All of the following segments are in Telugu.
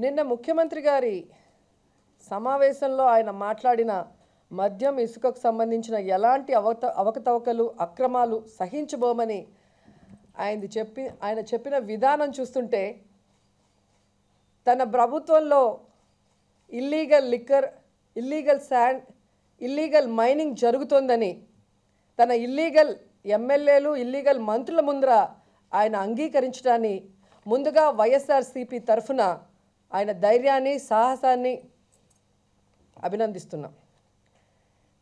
నిన్న ముఖ్యమంత్రి గారి సమావేశంలో ఆయన మాట్లాడిన మద్యం ఇసుకకు సంబంధించిన ఎలాంటి అవకతవకలు అక్రమాలు సహించబోమని ఆయన చెప్పిన విధానం చూస్తుంటే తన ప్రభుత్వంలో illegal liquor, illegal sand, illegal mining జరుగుతోందని తన ఇల్లీగల్ ఎమ్మెల్యేలు, ఇల్లీగల్ మంత్రుల ముందర ఆయన అంగీకరించడాన్ని ముందుగా వైఎస్ఆర్సీపీ తరఫున ఆయన ధైర్యాన్ని, సాహసాన్ని అభినందిస్తున్నాం.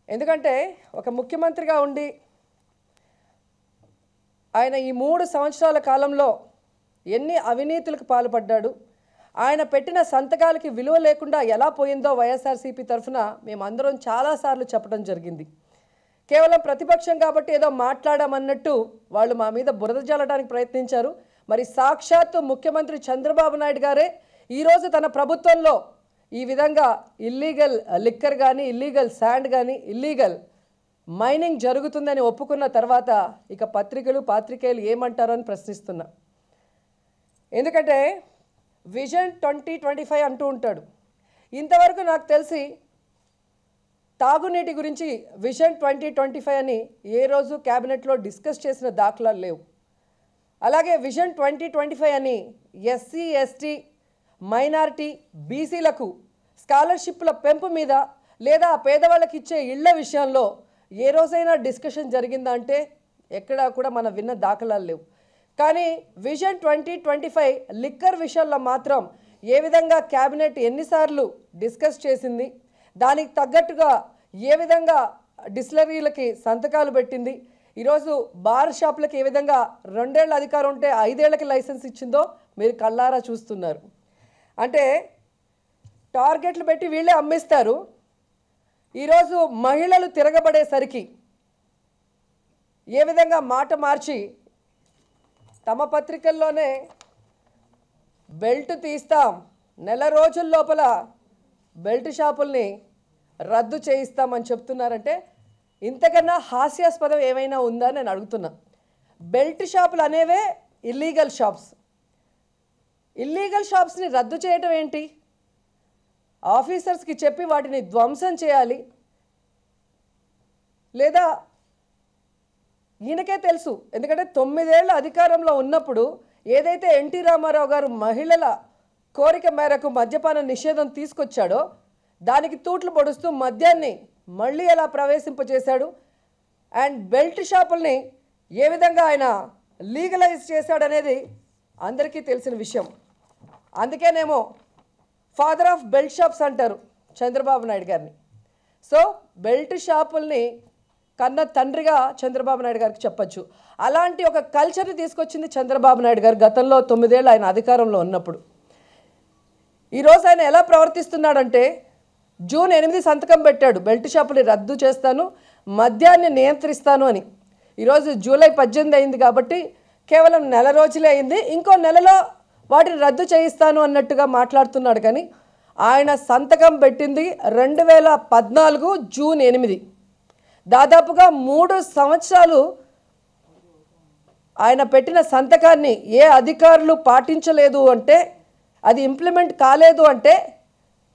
ఎందుకంటే ఒక ముఖ్యమంత్రిగా ఉండి ఆయన ఈ 3 సంవత్సరాల కాలంలో ఎన్ని అవినీతులకు పాల్పడ్డాడు, ఆయన పెట్టిన సంతకాలకి విలువ లేకుండా ఎలా పోయిందో వైఎస్ఆర్సీపీ తరఫున మేమందరం చాలాసార్లు చెప్పడం జరిగింది. కేవలం ప్రతిపక్షం కాబట్టి ఏదో మాట్లాడామన్నట్టు వాళ్ళు మా మీద బురద జల్లడానికి ప్రయత్నించారు. మరి సాక్షాత్తు ముఖ్యమంత్రి చంద్రబాబు నాయుడు గారే ఈరోజు తన ప్రభుత్వంలో ఈ విధంగా ఇల్లీగల్ లిక్కర్ కానీ, ఇల్లీగల్ శాండ్ కానీ, ఇల్లీగల్ మైనింగ్ జరుగుతుందని ఒప్పుకున్న తర్వాత ఇక పాత్రికేయులు ఏమంటారో అని ప్రశ్నిస్తున్నా. ఎందుకంటే విజన్ 2025 అంటూ ఉంటాడు. ఇంతవరకు నాకు తెలిసి తాగునీటి గురించి విజన్ 2025 అని ఏ రోజు క్యాబినెట్లో డిస్కస్ చేసిన దాఖలాలు లేవు. అలాగే విజన్ 2025 అని ఎస్సీ, ఎస్టీ, మైనారిటీ, బీసీలకు స్కాలర్షిప్ల పెంపు మీద లేదా పేదవాళ్ళకి ఇచ్చే ఇళ్ల విషయంలో ఏ రోజైనా డిస్కషన్ జరిగిందా అంటే ఎక్కడా కూడా మనం విన్న దాఖలాలు లేవు. కానీ విజన్ 2025 లిక్కర్ విషయంలో మాత్రం ఏ విధంగా క్యాబినెట్ ఎన్నిసార్లు డిస్కస్ చేసింది, దానికి తగ్గట్టుగా ఏ విధంగా డిస్టిలరీలకి సంతకాలు పెట్టింది, ఈరోజు బార్ షాపులకు ఏ విధంగా 2 ఏళ్ల అధికారం ఉంటే 5 ఏళ్లకి లైసెన్స్ ఇచ్చిందో మీరు కళ్ళారా చూస్తున్నారు. అంటే టార్గెట్లు పెట్టి వీళ్ళే అమ్మిస్తారు. ఈరోజు మహిళలు తిరగబడేసరికి ఏ విధంగా మాట మార్చి తమ పత్రికల్లోనే బెల్ట్ తీస్తాం, నెల రోజుల లోపల బెల్ట్ షాపుల్ని రద్దు చేయిస్తామని చెప్తున్నారంటే ఇంతకన్నా హాస్యాస్పదం ఏమైనా ఉందా నేను అడుగుతున్నా. బెల్ట్ షాపులు అనేవే ఇల్లీగల్ షాప్స్. ఇల్లీగల్ షాప్స్ని రద్దు చేయడం ఏంటి? ఆఫీసర్స్కి చెప్పి వాటిని ధ్వంసం చేయాలి. లేదా ఈయనకే తెలుసు, ఎందుకంటే 9 ఏళ్ల అధికారంలో ఉన్నప్పుడు ఏదైతే ఎన్టీ రామారావు గారు మహిళల కోరిక మేరకు మద్యపాన నిషేధం తీసుకొచ్చాడో దానికి తూట్లు పొడుస్తూ మద్యాన్ని మళ్ళీ ఎలా ప్రవేశింపజేశాడు అండ్ బెల్ట్ షాపుల్ని ఏ విధంగా ఆయన లీగలైజ్ చేశాడనేది అందరికీ తెలిసిన విషయం. అందుకేనేమో ఫాదర్ ఆఫ్ బెల్ట్ షాప్స్ అంటారు చంద్రబాబు నాయుడు గారిని. సో బెల్ట్ షాపుల్ని కన్న తండ్రిగా చంద్రబాబు నాయుడు గారికి చెప్పచ్చు. అలాంటి ఒక కల్చర్ని తీసుకొచ్చింది చంద్రబాబు నాయుడు గారు గతంలో 9 ఏళ్ళు ఆయన అధికారంలో ఉన్నప్పుడు. ఈరోజు ఆయన ఎలా ప్రవర్తిస్తున్నాడంటే జూన్ 8 సంతకం పెట్టాడు, బెల్ట్ షాపుని రద్దు చేస్తాను, మద్యాన్ని నియంత్రిస్తాను అని. ఈరోజు జూలై 18 అయింది కాబట్టి కేవలం నెల రోజులే అయింది, ఇంకో నెలలో వాటిని రద్దు చేయిస్తాను అన్నట్టుగా మాట్లాడుతున్నాడు. కానీ ఆయన సంతకం పెట్టింది 2014 జూన్ 8. దాదాపుగా 3 సంవత్సరాలు ఆయన పెట్టిన సంతకాన్ని ఏ అధికారులు పాటించలేదు అంటే, అది ఇంప్లిమెంట్ కాలేదు అంటే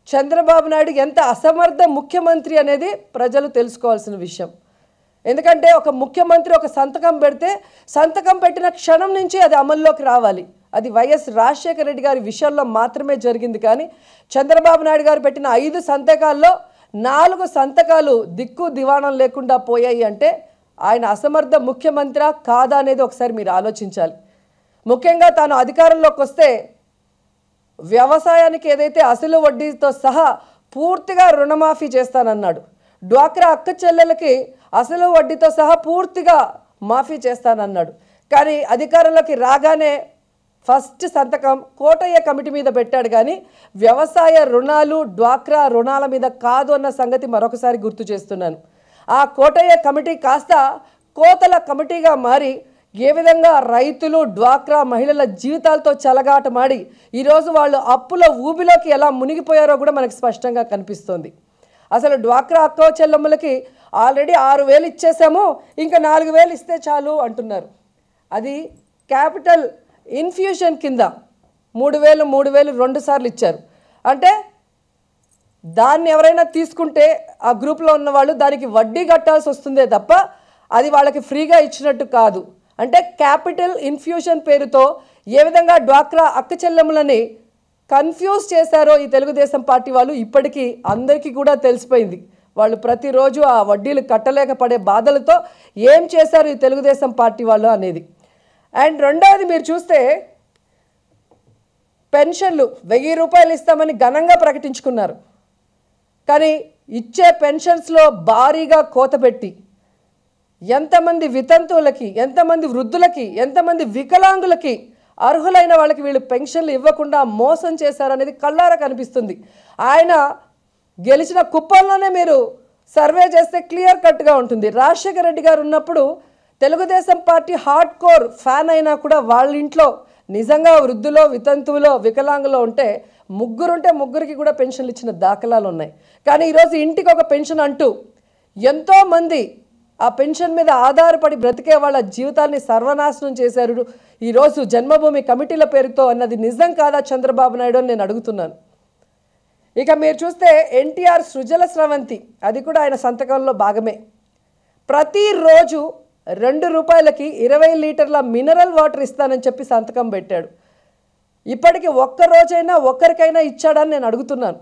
చంద్రబాబు నాయుడు ఎంత అసమర్థ ముఖ్యమంత్రి అనేది ప్రజలు తెలుసుకోవాల్సిన విషయం. ఎందుకంటే ఒక ముఖ్యమంత్రి ఒక సంతకం పెడితే సంతకం పెట్టిన క్షణం నుంచి అది అమల్లోకి రావాలి. అది వైఎస్ రాజశేఖర రెడ్డి గారి విషయంలో మాత్రమే జరిగింది. కానీ చంద్రబాబు నాయుడు గారు పెట్టిన 5 సంతకాల్లో 4 సంతకాలు దిక్కు దివాణం లేకుండా పోయాయి అంటే ఆయన అసమర్థ ముఖ్యమంత్రి కాదా అనేది ఒకసారి మీరు ఆలోచించాలి. ముఖ్యంగా తాను అధికారంలోకి వస్తే వ్యవసాయానికి ఏదైతే అసలు వడ్డీతో సహా పూర్తిగా రుణమాఫీ చేస్తానన్నాడు, డ్వాక్రా అక్క చెల్లెలకి అసలు వడ్డీతో సహా పూర్తిగా మాఫీ చేస్తానన్నాడు. కానీ అధికారంలోకి రాగానే ఫస్ట్ సంతకం కోటయ్య కమిటీ మీద పెట్టాడు. కానీ వ్యవసాయ రుణాలు, డ్వాక్రా రుణాల మీద కాదు అన్న సంగతి మరొకసారి గుర్తు చేస్తున్నాను. ఆ కోటయ్య కమిటీ కాస్త కోతల కమిటీగా మారి ఏ విధంగా రైతులు, డ్వాక్రా మహిళల జీవితాలతో చెలగాటమాడి ఈరోజు వాళ్ళు అప్పుల ఊబిలోకి ఎలా మునిగిపోయారో కూడా మనకు స్పష్టంగా కనిపిస్తోంది. అసలు డ్వాక్రా అక్క చెల్లెమ్మలకి ఆల్రెడీ 6,000 ఇచ్చేసాము, ఇంకా 4,000 ఇస్తే చాలు అంటున్నారు. అది క్యాపిటల్ ఇన్ఫ్యూషన్ కింద 3,000 2 సార్లు ఇచ్చారు. అంటే దాన్ని ఎవరైనా తీసుకుంటే ఆ గ్రూప్లో ఉన్న వాళ్ళు దానికి వడ్డీ కట్టాల్సి వస్తుందే తప్ప అది వాళ్ళకి ఫ్రీగా ఇచ్చినట్టు కాదు. అంటే క్యాపిటల్ ఇన్ఫ్యూషన్ పేరుతో ఏ విధంగా డ్వాక్రా అక్క చెల్లెములని కన్ఫ్యూజ్ చేశారో ఈ తెలుగుదేశం పార్టీ వాళ్ళు ఇప్పటికీ అందరికీ కూడా తెలిసిపోయింది. వాళ్ళు ప్రతిరోజు ఆ వడ్డీలు కట్టలేకపోయే బాధలతో ఏం చేశారు ఈ తెలుగుదేశం పార్టీ వాళ్ళు అనేది. అండ్ రెండవది మీరు చూస్తే పెన్షన్లు 1,000 రూపాయలు ఇస్తామని ఘనంగా ప్రకటించుకున్నారు. కానీ ఇచ్చే పెన్షన్స్లో భారీగా కోత పెట్టి ఎంతమంది వితంతువులకి, ఎంతమంది వృద్ధులకి, ఎంతమంది వికలాంగులకి, అర్హులైన వాళ్ళకి వీళ్ళు పెన్షన్లు ఇవ్వకుండా మోసం చేశారనేది కళ్ళారా కనిపిస్తుంది. ఆయన గెలిచిన కుప్పంలోనే మీరు సర్వే చేస్తే క్లియర్ కట్గా ఉంటుంది. రాజశేఖర రెడ్డి గారు ఉన్నప్పుడు Telugu Desam party hard core fan అయినా కూడా వాళ్ళ ఇంట్లో నిజంగా వృద్ధులో, వితంతువులో, వికలాంగులో ఉంటే ముగ్గురికి కూడా పెన్షన్లు ఇచ్చిన దాఖలాలు ఉన్నాయి. కానీ ఈరోజు ఇంటికి ఒక పెన్షన్ అంటూ ఎంతోమంది ఆ పెన్షన్ మీద ఆధారపడి బ్రతికే వాళ్ళ జీవితాన్ని సర్వనాశనం చేశారు ఈరోజు జన్మభూమి కమిటీల పేరుతో అన్నది నిజం కాదా చంద్రబాబు నాయుడు అని నేను అడుగుతున్నాను. ఇక మీరు చూస్తే ఎన్టీఆర్ సృజల స్రవంతి అది కూడా ఆయన సంతకంలో భాగమే. ప్రతిరోజు 2 రూపాయలకి 20 లీటర్ల మినరల్ వాటర్ ఇస్తానని చెప్పి సంతకం పెట్టాడు. ఇప్పటికి ఒక్కరోజైనా ఒక్కరికైనా ఇచ్చాడని నేను అడుగుతున్నాను.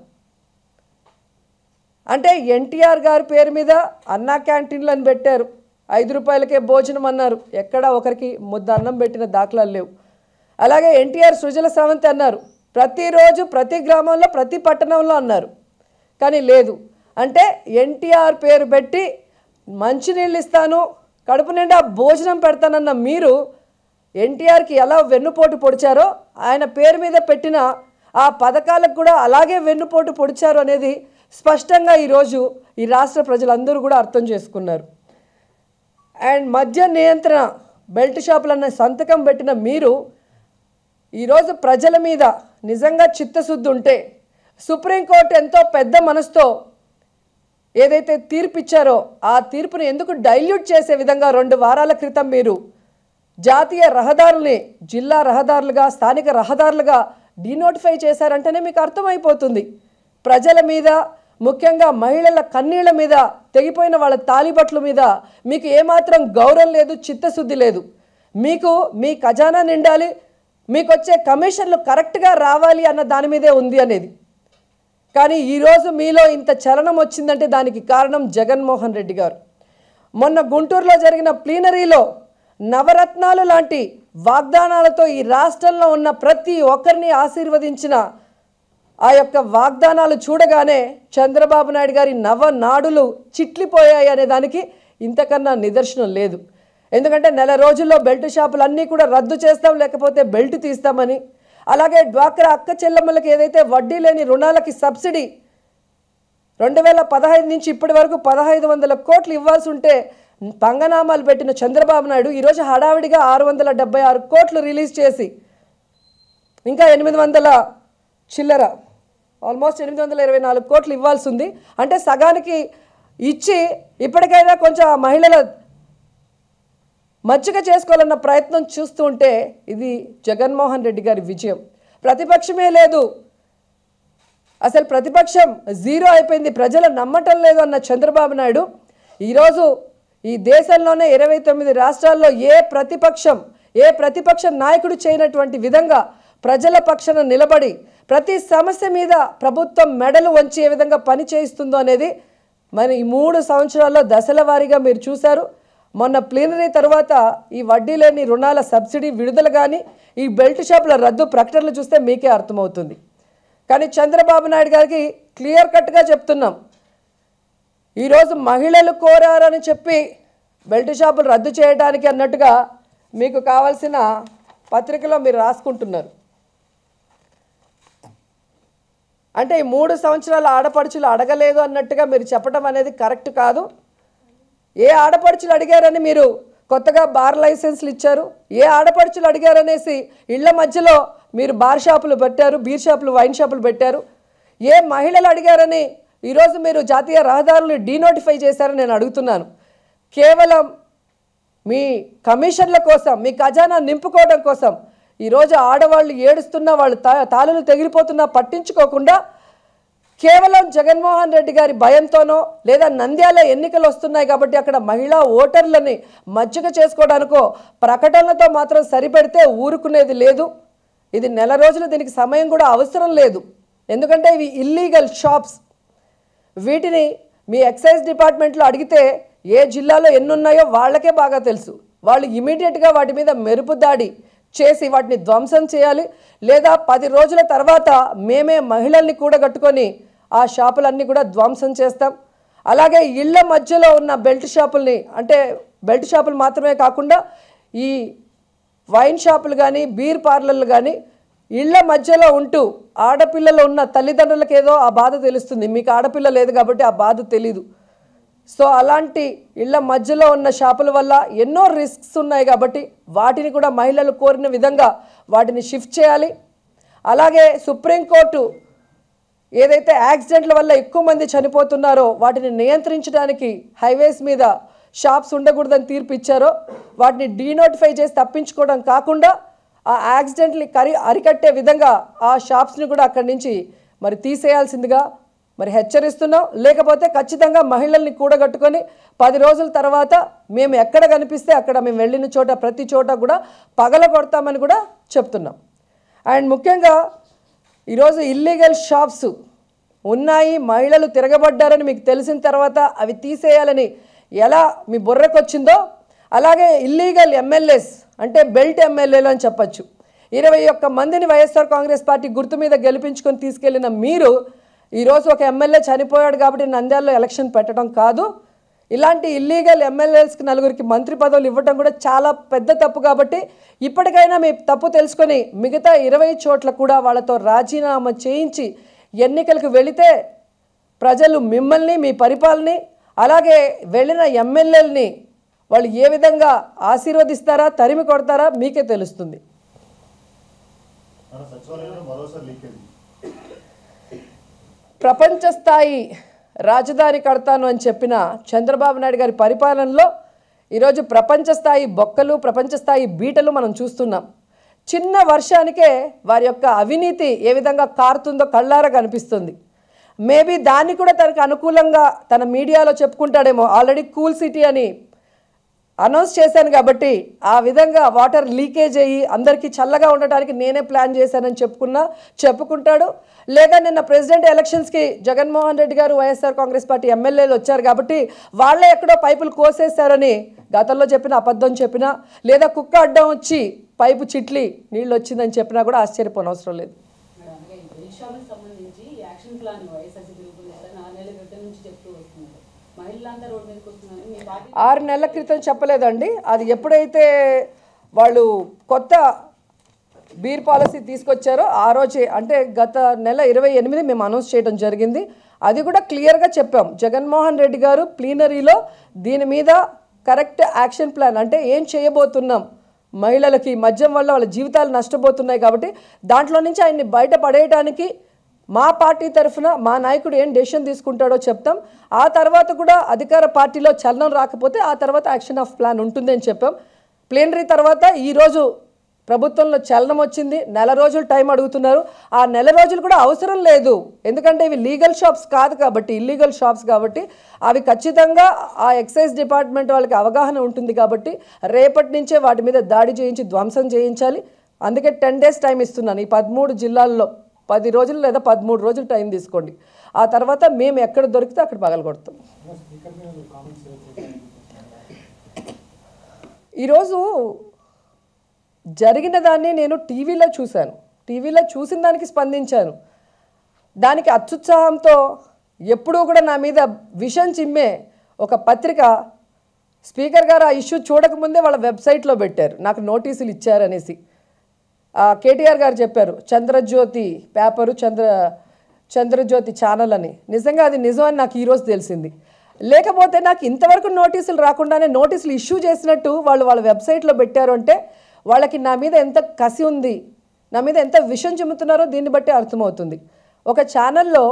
అంటే ఎన్టీఆర్ గారి పేరు మీద అన్నా క్యాంటీన్లు అని పెట్టారు, 5 రూపాయలకే భోజనం అన్నారు, ఎక్కడా ఒకరికి ముద్ద అన్నం పెట్టిన దాఖలాలు లేవు. అలాగే ఎన్టీఆర్ సృజల స్రవంతి అన్నారు, ప్రతిరోజు ప్రతి గ్రామంలో ప్రతి పట్టణంలో అన్నారు, కానీ లేదు. అంటే ఎన్టీఆర్ పేరు పెట్టి మంచినీళ్ళు ఇస్తాను, కడుపు నిండా భోజనం పెడతానన్న మీరు ఎన్టీఆర్కి ఎలా వెన్నుపోటు పొడిచారో ఆయన పేరు మీద పెట్టిన ఆ పథకాలకు కూడా అలాగే వెన్నుపోటు పొడిచారు అనేది స్పష్టంగా ఈరోజు ఈ రాష్ట్ర ప్రజలందరూ కూడా అర్థం చేసుకున్నారు. అండ్ మద్య నియంత్రణ బెల్ట్ షాపులన్న సంతకం పెట్టిన మీరు ఈరోజు ప్రజల మీద నిజంగా చిత్తశుద్ధి ఉంటే సుప్రీంకోర్టు ఎంతో పెద్ద మనసుతో ఏదైతే తీర్పు ఇచ్చారో ఆ తీర్పుని ఎందుకు డైల్యూట్ చేసే విధంగా 2 వారాల క్రితం మీరు జాతీయ రహదారుల్ని జిల్లా రహదారులుగా, స్థానిక రహదారులుగా డీనోటిఫై చేశారంటేనే మీకు అర్థమైపోతుంది. ప్రజల మీద, ముఖ్యంగా మహిళల కన్నీళ్ల మీద, తెగిపోయిన వాళ్ళ తాలిబట్ల మీద మీకు ఏమాత్రం గౌరవం లేదు, చిత్తశుద్ధి లేదు. మీకు మీ ఖజానా నిండాలి, మీకు వచ్చే కమిషన్లు కరెక్ట్గా రావాలి అన్న దాని మీదే ఉంది అనేది. కానీ ఈరోజు మీలో ఇంత చలనం వచ్చిందంటే దానికి కారణం జగన్మోహన్ రెడ్డి గారు. మొన్న గుంటూరులో జరిగిన ప్లీనరీలో నవరత్నాలు లాంటి వాగ్దానాలతో ఈ రాష్ట్రంలో ఉన్న ప్రతి ఒక్కరిని ఆశీర్వదించిన ఆ యొక్క వాగ్దానాలు చూడగానే చంద్రబాబు నాయుడు గారి నవనాడులు చిట్లిపోయాయి అనే దానికి ఇంతకన్నా నిదర్శనం లేదు. ఎందుకంటే నెల రోజుల్లో బెల్ట్ షాపులన్నీ కూడా రద్దు చేస్తాం, లేకపోతే బెల్ట్ తీస్తామని, అలాగే డ్వాక్రా అక్క చెల్లెమ్మలకు ఏదైతే వడ్డీ లేని రుణాలకి సబ్సిడీ 2015 నుంచి ఇప్పటి వరకు 1,500 కోట్లు ఇవ్వాల్సి ఉంటే పంగనామాలు పెట్టిన చంద్రబాబు నాయుడు ఈరోజు హడావిడిగా 676 కోట్లు రిలీజ్ చేసి ఇంకా 800 చిల్లర ఆల్మోస్ట్ 824 కోట్లు ఇవ్వాల్సి ఉంది. అంటే సగానికి ఇచ్చి ఇప్పటికైనా కొంచెం మహిళల మచ్చిక చేసుకోవాలన్న ప్రయత్నం చూస్తూ ఉంటే ఇది జగన్మోహన్ రెడ్డి గారి విజయం. ప్రతిపక్షమే లేదు, అసలు ప్రతిపక్షం జీరో అయిపోయింది, ప్రజలు నమ్మటం లేదు అన్న చంద్రబాబు నాయుడు ఈరోజు ఈ దేశంలోనే 29 రాష్ట్రాల్లో ఏ ప్రతిపక్ష నాయకుడు చేయనటువంటి విధంగా ప్రజల పక్షాన నిలబడి ప్రతి సమస్య మీద ప్రభుత్వం మెడలు వంచి ఏ విధంగా పని చేయిస్తుందో అనేది మరి ఈ 3 సంవత్సరాల్లో దశల వారీగా మీరు చూశారు. మొన్న ప్లీనరీ తర్వాత ఈ వడ్డీ లేని రుణాల సబ్సిడీ విడుదల కానీ ఈ బెల్ట్ షాపుల రద్దు ప్రకటనలు చూస్తే మీకే అర్థమవుతుంది. కానీ చంద్రబాబు నాయుడు గారికి క్లియర్ కట్గా చెప్తున్నాం, ఈరోజు మహిళలు కోరారని చెప్పి బెల్ట్ షాపులు రద్దు చేయడానికి అన్నట్టుగా మీకు కావాల్సిన పత్రికలో మీరు రాసుకుంటున్నారు. అంటే ఈ 3 సంవత్సరాల ఆడపడుచులు అడగలేదు అన్నట్టుగా మీరు చెప్పడం అనేది కరెక్ట్ కాదు. ఏ ఆడపడుచులు అడిగారని మీరు కొత్తగా బార్ లైసెన్స్లు ఇచ్చారు, ఏ ఆడపడుచులు అడిగారనేసి ఇళ్ల మధ్యలో మీరు బార్ షాపులు పెట్టారు, బీర్ షాపులు, వైన్ షాపులు పెట్టారు, ఏ మహిళలు అడిగారని ఈరోజు మీరు జాతీయ రహదారులను డీనోటిఫై చేశారని నేను అడుగుతున్నాను. కేవలం మీ కమిషన్ల కోసం, మీ ఖజానా నింపుకోవడం కోసం ఈరోజు ఆడవాళ్ళు ఏడుస్తున్నా, వాళ్ళు తాళులు తెగిలిపోతున్నా పట్టించుకోకుండా కేవలం జగన్మోహన్ రెడ్డి గారి భయంతోనో లేదా నంద్యాల ఎన్నికలు వస్తున్నాయి కాబట్టి అక్కడ మహిళా ఓటర్లని మజ్జిగ చేసుకోవడానికో ప్రకటనలతో మాత్రం సరిపెడితే ఊరుకునేది లేదు. ఇది నెల రోజులు దీనికి సమయం కూడా అవసరం లేదు. ఎందుకంటే ఇవి ఇల్లీగల్ షాప్స్. వీటిని మీ ఎక్సైజ్ డిపార్ట్మెంట్లో అడిగితే ఏ జిల్లాలో ఎన్నున్నాయో వాళ్ళకే బాగా తెలుసు. వాళ్ళు ఇమీడియట్గా వాటి మీద మెరుపు దాడి చేసి వాటిని ధ్వంసం చేయాలి. లేదా 10 రోజుల తర్వాత మేమే మహిళల్ని కూడగట్టుకొని ఆ షాపులన్నీ కూడా ధ్వంసం చేస్తాం. అలాగే ఇళ్ల మధ్యలో ఉన్న బెల్ట్ షాపుల్ని, అంటే బెల్ట్ షాపులు మాత్రమే కాకుండా ఈ వైన్ షాపులు కానీ బీర్ పార్లర్లు కానీ ఇళ్ల మధ్యలో ఉంటూ ఆడపిల్లలు ఉన్న తల్లిదండ్రులకు ఏదో ఆ బాధ తెలుస్తుంది. మీకు ఆడపిల్ల లేదు కాబట్టి ఆ బాధ తెలీదు. సో అలాంటి ఇళ్ల మధ్యలో ఉన్న షాపుల వల్ల ఎన్నో రిస్క్స్ ఉన్నాయి కాబట్టి వాటిని కూడా మహిళలు కోరిన విధంగా వాటిని షిఫ్ట్ చేయాలి. అలాగే సుప్రీంకోర్టు ఏదైతే యాక్సిడెంట్ల వల్ల ఎక్కువ మంది చనిపోతున్నారో వాటిని నియంత్రించడానికి హైవేస్ మీద షాప్స్ ఉండకూడదని తీర్పు ఇచ్చారో వాటిని డీనోటిఫై చేసి తప్పించుకోవడం కాకుండా ఆ యాక్సిడెంట్ని అరికట్టే విధంగా ఆ షాప్స్ని కూడా అక్కడి నుంచి మరి తీసేయాల్సిందిగా మరి హెచ్చరిస్తున్నాం. లేకపోతే ఖచ్చితంగా మహిళల్ని కూడగట్టుకొని 10 రోజుల తర్వాత మేము ఎక్కడ కనిపిస్తే అక్కడ మేము వెళ్ళిన చోట ప్రతి చోట కూడా పగలగొడతామని కూడా చెప్తున్నాం. అండ్ ముఖ్యంగా ఈరోజు ఇల్లీగల్ షాప్స్ ఉన్నాయి, మహిళలు తిరగబడ్డారని మీకు తెలిసిన తర్వాత అవి తీసేయాలని ఎలా మీ బుర్రకొచ్చిందో అలాగే ఇల్లీగల్ ఎమ్మెల్యేస్ అంటే బెల్ట్ ఎమ్మెల్యేలు అని చెప్పచ్చు. 21 మందిని వైఎస్ఆర్ కాంగ్రెస్ పార్టీ గుర్తు మీద గెలిపించుకొని తీసుకెళ్లిన మీరు ఈరోజు ఒక ఎమ్మెల్యే చనిపోయాడు కాబట్టి నంద్యాలలో ఎలక్షన్ పెట్టడం కాదు. ఇలాంటి ఇల్లీగల్ ఎమ్మెల్యేస్కి 4గురికి మంత్రి పదవులు ఇవ్వడం కూడా చాలా పెద్ద తప్పు. కాబట్టి ఇప్పటికైనా మీ తప్పు తెలుసుకొని మిగతా 20 చోట్ల కూడా వాళ్ళతో రాజీనామా చేయించి ఎన్నికలకు వెళితే ప్రజలు మిమ్మల్ని, మీ పరిపాలనని, అలాగే వెళ్ళిన ఎమ్మెల్యేలని వాళ్ళు ఏ విధంగా ఆశీర్వదిస్తారా, తరిమి కొడతారా మీకే తెలుస్తుంది. ప్రపంచ స్థాయి రాజధాని కడతాను అని చెప్పిన చంద్రబాబు నాయుడు గారి పరిపాలనలో ఈరోజు ప్రపంచ స్థాయి బొక్కలు, ప్రపంచ స్థాయి బీటలు మనం చూస్తున్నాం. చిన్న వర్షానికే వారి యొక్క అవినీతి ఏ విధంగా కారుతుందో కళ్ళారా కనిపిస్తుంది. మేబీ దాన్ని కూడా తనకు అనుకూలంగా తన మీడియాలో చెప్పుకుంటాడేమో. ఆల్రెడీ కూల్ సిటీ అని అనౌన్స్ చేశాను కాబట్టి ఆ విధంగా వాటర్ లీకేజ్ అయ్యి అందరికీ చల్లగా ఉండటానికి నేనే ప్లాన్ చేశానని చెప్పుకుంటాడు. లేదా నిన్న ప్రెసిడెంట్ ఎలక్షన్స్కి జగన్మోహన్ రెడ్డి గారు వైఎస్ఆర్ కాంగ్రెస్ పార్టీ ఎమ్మెల్యేలు వచ్చారు కాబట్టి వాళ్ళే ఎక్కడో పైపులు కోసేశారని గతంలో చెప్పిన అబద్ధం చెప్పినా, లేదా కుక్క అడ్డం వచ్చి పైపు చిట్లి నీళ్ళు వచ్చిందని చెప్పినా కూడా ఆశ్చర్యపోనవసరం లేదు. 6 నెలల క్రితం చెప్పలేదండి. అది ఎప్పుడైతే వాళ్ళు కొత్త బీర్ పాలసీ తీసుకొచ్చారో ఆ రోజే, అంటే గత నెల 28 మేము అనౌన్స్ చేయడం జరిగింది. అది కూడా క్లియర్గా చెప్పాం. జగన్మోహన్ రెడ్డి గారు ప్లీనరీలో దీని మీద కరెక్ట్ యాక్షన్ ప్లాన్, అంటే ఏం చేయబోతున్నాం, మహిళలకి మద్యం వల్ల వాళ్ళ జీవితాలు నష్టపోతున్నాయి కాబట్టి దాంట్లో నుంచి ఆయన్ని బయటపడేయడానికి మా పార్టీ తరఫున మా నాయకుడు ఏం డెసిషన్ తీసుకుంటాడో చెప్తాం. ఆ తర్వాత కూడా అధికార పార్టీలో చలనం రాకపోతే ఆ తర్వాత యాక్షన్ ఆఫ్ ప్లాన్ ఉంటుందని చెప్పాం. ప్లీనరీ తర్వాత ఈరోజు ప్రభుత్వంలో చలనం వచ్చింది. నెల రోజులు టైం అడుగుతున్నారు. ఆ నెల రోజులు కూడా అవసరం లేదు. ఎందుకంటే ఇవి లీగల్ షాప్స్ కాదు కాబట్టి, ఇల్లీగల్ షాప్స్ కాబట్టి అవి ఖచ్చితంగా ఆ ఎక్సైజ్ డిపార్ట్మెంట్ వాళ్ళకి అవగాహన ఉంటుంది కాబట్టి రేపటి నుంచే వాటి మీద దాడి చేయించి ధ్వంసం చేయించాలి. అందుకే 10 days టైం ఇస్తున్నాను. ఈ 13 జిల్లాల్లో 10 రోజులు లేదా 13 రోజులు టైం తీసుకోండి. ఆ తర్వాత మేము ఎక్కడ దొరికితే అక్కడ పగలగొడతాం. ఈరోజు జరిగిన దాన్ని నేను టీవీలో చూశాను. టీవీలో చూసిన దానికి స్పందించాను. దానికి అత్యుత్సాహంతో ఎప్పుడూ కూడా నా మీద విషం చిమ్మే ఒక పత్రిక స్పీకర్ గారు ఆ ఇష్యూ చూడకముందే వాళ్ళ వెబ్సైట్లో పెట్టారు, నాకు నోటీసులు ఇచ్చారనేసి. కేటీఆర్ గారు చెప్పారు చంద్రజ్యోతి పేపరు, చంద్రజ్యోతి ఛానల్ అని. నిజంగా అది నిజం అని నాకు ఈరోజు తెలిసింది. లేకపోతే నాకు ఇంతవరకు నోటీసులు రాకుండానే నోటీసులు ఇష్యూ చేసినట్టు వాళ్ళ వెబ్సైట్లో పెట్టారు అంటే వాళ్ళకి నా మీద ఎంత కసి ఉంది, నా మీద ఎంత విషం చిమ్ముతున్నారో దీన్ని బట్టి అర్థమవుతుంది. ఒక ఛానల్లో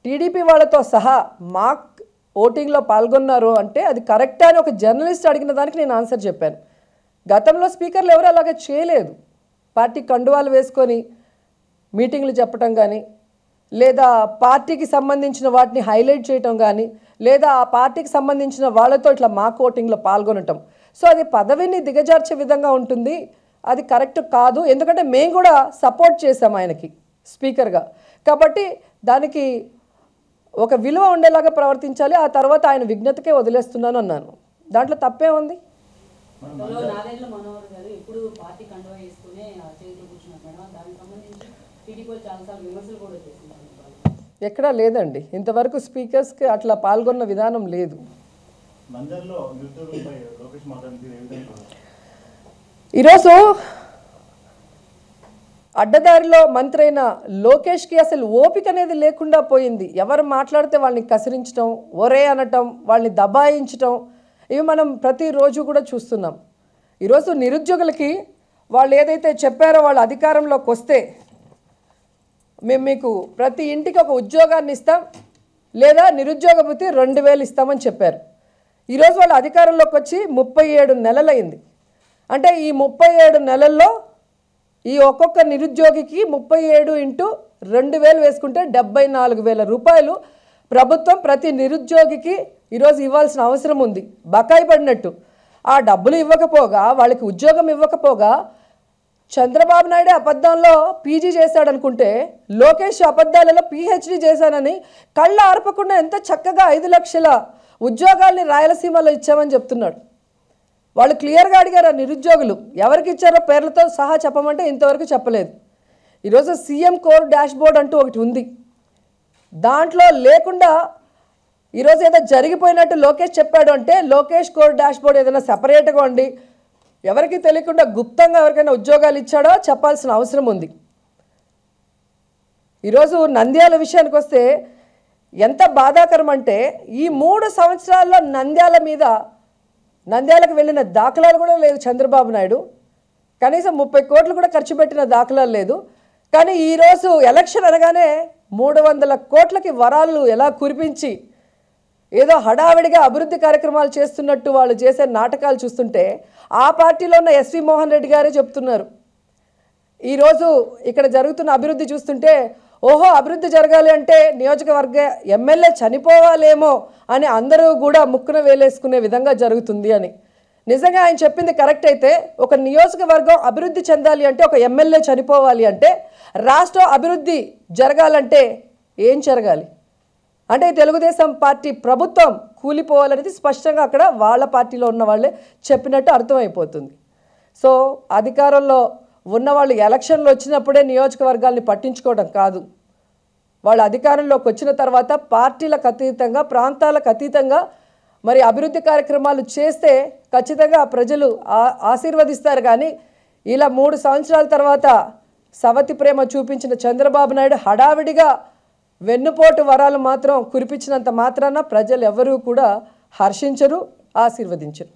టీడీపీ వాళ్ళతో సహా మాక్ ఓటింగ్లో పాల్గొన్నారు అంటే అది కరెక్టా అని ఒక జర్నలిస్ట్ అడిగిన దానికి నేను ఆన్సర్ చెప్పాను. గతంలో స్పీకర్లు ఎవరు అలాగే చేయలేదు. పార్టీ కండువాలు వేసుకొని మీటింగ్లు చెప్పటం కానీ, లేదా పార్టీకి సంబంధించిన వాటిని హైలైట్ చేయటం కానీ, లేదా ఆ పార్టీకి సంబంధించిన వాళ్ళతో ఇట్లా మాక్ ఓటింగ్లో పాల్గొనటం. సో అది పదవిని దిగజార్చే విధంగా ఉంటుంది. అది కరెక్ట్ కాదు. ఎందుకంటే మేము కూడా సపోర్ట్ చేసాం ఆయనకి స్పీకర్గా. కాబట్టి దానికి ఒక విలువ ఉండేలాగా ప్రవర్తించాలి. ఆ తర్వాత ఆయన విజ్ఞతకే వదిలేస్తున్నాను అన్నాను. దాంట్లో తప్పే ఉంది. ఎక్కడా లేదండి. ఇంతవరకు స్పీకర్స్కి అట్లా పాల్గొన్న విధానం లేదు. ఈరోజు అడ్డదారిలో మంత్రి అయిన లోకేష్కి అసలు ఓపిక అనేది లేకుండా పోయింది. ఎవరు మాట్లాడితే వాళ్ళని కసిరించడం, ఒరే అనటం, వాళ్ళని దబాయించటం, ఇవి మనం ప్రతిరోజు కూడా చూస్తున్నాం. ఈరోజు నిరుద్యోగులకి వాళ్ళు ఏదైతే చెప్పారో, వాళ్ళు అధికారంలోకి వస్తే మేము మీకు ప్రతి ఇంటికి ఒక ఉద్యోగాన్ని ఇస్తాం, లేదా నిరుద్యోగ భృతి 2000 ఇస్తామని చెప్పారు. ఈరోజు వాళ్ళు అధికారంలోకి వచ్చి 37 నెలలైంది. అంటే ఈ 37 నెలల్లో ఈ ఒక్కొక్క నిరుద్యోగికి 37 × 2000 వేసుకుంటే 74,000 రూపాయలు ప్రభుత్వం ప్రతి నిరుద్యోగికి ఈరోజు ఇవ్వాల్సిన అవసరం ఉంది, బకాయి పడినట్టు. ఆ డబ్బులు ఇవ్వకపోగా, వాళ్ళకి ఉద్యోగం ఇవ్వకపోగా, చంద్రబాబు నాయుడే అబద్ధంలో పీజీ చేశాడనుకుంటే లోకేష్ అబద్ధాలలో పీహెచ్డీ చేశానని కళ్ళ ఆర్పకుండా ఎంత చక్కగా 5 లక్షల ఉద్యోగాల్ని రాయలసీమలో ఇచ్చామని చెప్తున్నాడు. వాళ్ళు క్లియర్గా అడిగారు ఆ నిరుద్యోగులు, ఎవరికి ఇచ్చారో పేర్లతో సహా చెప్పమంటే ఇంతవరకు చెప్పలేదు. ఈరోజు సీఎం కోర్ డాష్ బోర్డ్ అంటూ ఒకటి ఉంది. దాంట్లో లేకుండా ఈరోజు ఏదో జరిగిపోయినట్టు లోకేష్ చెప్పాడు అంటే, లోకేష్ కోర్ డాష్ బోర్డ్ ఏదైనా సెపరేట్గా ఉండి ఎవరికి తెలియకుండా గుప్తంగా ఎవరికైనా ఉద్యోగాలు ఇచ్చాడో చెప్పాల్సిన అవసరం ఉంది. ఈరోజు నంద్యాల విషయానికి వస్తే ఎంత బాధాకరం అంటే, ఈ 3 సంవత్సరాల్లో నంద్యాలకు వెళ్ళిన దాఖలాలు కూడా లేదు చంద్రబాబు నాయుడు. కనీసం 30 కోట్లు కూడా ఖర్చు పెట్టిన దాఖలాలు లేదు. కానీ ఈరోజు ఎలక్షన్ అనగానే 300 కోట్లకి వరాలు ఎలా కురిపించి ఏదో హడావిడిగా అభివృద్ధి కార్యక్రమాలు చేస్తున్నట్టు వాళ్ళు చేసే నాటకాలు చూస్తుంటే, ఆ పార్టీలో ఉన్న ఎస్వి మోహన్ రెడ్డి గారే చెప్తున్నారు, ఈరోజు ఇక్కడ జరుగుతున్న అభివృద్ధి చూస్తుంటే, ఓహో అభివృద్ధి జరగాలి అంటే నియోజకవర్గ ఎమ్మెల్యే చనిపోవాలేమో అని అందరూ కూడా ముక్కున వేలేసుకునే విధంగా జరుగుతుంది అని. నిజంగా ఆయన చెప్పింది కరెక్ట్ అయితే, ఒక నియోజకవర్గం అభివృద్ధి చెందాలి అంటే, ఒక ఎమ్మెల్యే చనిపోవాలి అంటే, రాష్ట్రం అభివృద్ధి జరగాలంటే ఏం జరగాలి అంటే, తెలుగుదేశం పార్టీ ప్రభుత్వం కూలిపోవాలనేది స్పష్టంగా అక్కడ వాళ్ళ పార్టీలో ఉన్న వాళ్ళే చెప్పినట్టు అర్థమైపోతుంది. సో అధికారంలో ఉన్నవాళ్ళు ఎలక్షన్లు వచ్చినప్పుడే నియోజకవర్గాల్ని పట్టించుకోవడం కాదు, వాళ్ళు అధికారంలోకి వచ్చిన తర్వాత పార్టీలకు అతీతంగా, ప్రాంతాలకు అతీతంగా మరి అభివృద్ధి కార్యక్రమాలు చేస్తే ఖచ్చితంగా ప్రజలు ఆశీర్వదిస్తారు. కానీ ఇలా 3 సంవత్సరాల తర్వాత సవతి ప్రేమ చూపించిన చంద్రబాబు నాయుడు హడావిడిగా వెన్నుపోటు వరాలు మాత్రం కురిపించినంత మాత్రాన ప్రజలు ఎవరూ కూడా హర్షించరు, ఆశీర్వదించరు.